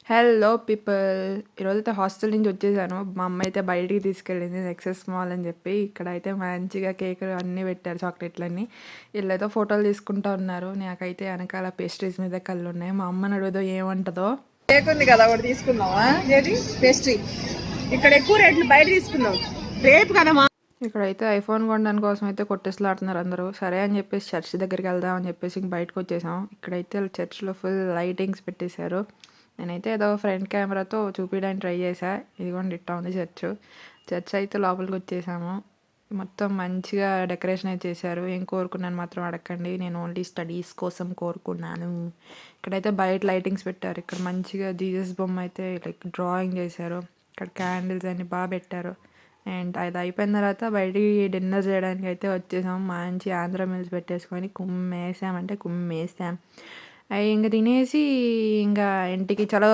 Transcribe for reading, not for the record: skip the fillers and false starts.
Hello people. ఈరోజైతే hostel నుంచి వచ్చేసాను. మా అమ్మ అయితే బయటికి తీసుకెళ్ళింది నెక్సెస్ మాల్ అని చెప్పి. ఇక్కడైతే మంచిగా కేకులు అన్నీ పెట్టారు, చాక్లెట్లన్నీ. వీళ్ళైతే ఫోటోలు తీసుకుంటా ఉన్నారు. నాకైతే వెనకాల పేస్ట్రీస్ మీద కళ్ళు ఉన్నాయి. మా అమ్మని అడుగుదో ఏమంటుందో. కేక్ ఉంది కదా, ఒకటి తీసుకుందామా? ఏది పేస్ట్రీ ఇక్కడ ఎక్కువ రేట్లు, బయట తీసుకున్నాం రేపు కదమ్మా. ఇక్కడైతే ఐఫోన్ కొనడానికి కోసం అయితే కొట్టేసలాడుతున్నారు అందరూ. సరే అని చెప్పేసి చర్చ్ దగ్గరికి వెళ్దాం అని చెప్పేసి ఇంక బయటకు వచ్చేసాం. ఇక్కడైతే చర్చ్లో ఫుల్ లైటింగ్స్ పెట్టేశారు. నేనైతే ఏదో ఫ్రంట్ కెమెరాతో చూపించడానికి ట్రై చేశా. ఇదిగోండి ఇట్టా ఉంది చర్చ్ అయితే లోపలికి వచ్చేసాము. మొత్తం మంచిగా డెకరేషన్ అయితే చేశారు. ఏం కోరుకున్నాను మాత్రం అడగండి, నేను ఓన్లీ స్టడీస్ కోసం కోరుకున్నాను. ఇక్కడైతే బయట లైటింగ్స్ పెట్టారు. ఇక్కడ మంచిగా జీసస్ బొమ్మ అయితే లైక్ డ్రాయింగ్ చేశారు. ఇక్కడ క్యాండిల్స్ అన్ని బాగా పెట్టారు. అండ్ అది అయిపోయిన తర్వాత బయటికి డిన్నర్ చేయడానికి అయితే వచ్చేసాం. మంచి ఆంధ్ర మీల్స్ పెట్టేసుకొని కుమ్మేసామంటే కుమ్మేసాం. అవి ఇంకా తినేసి ఇంకా ఇంటికి చలో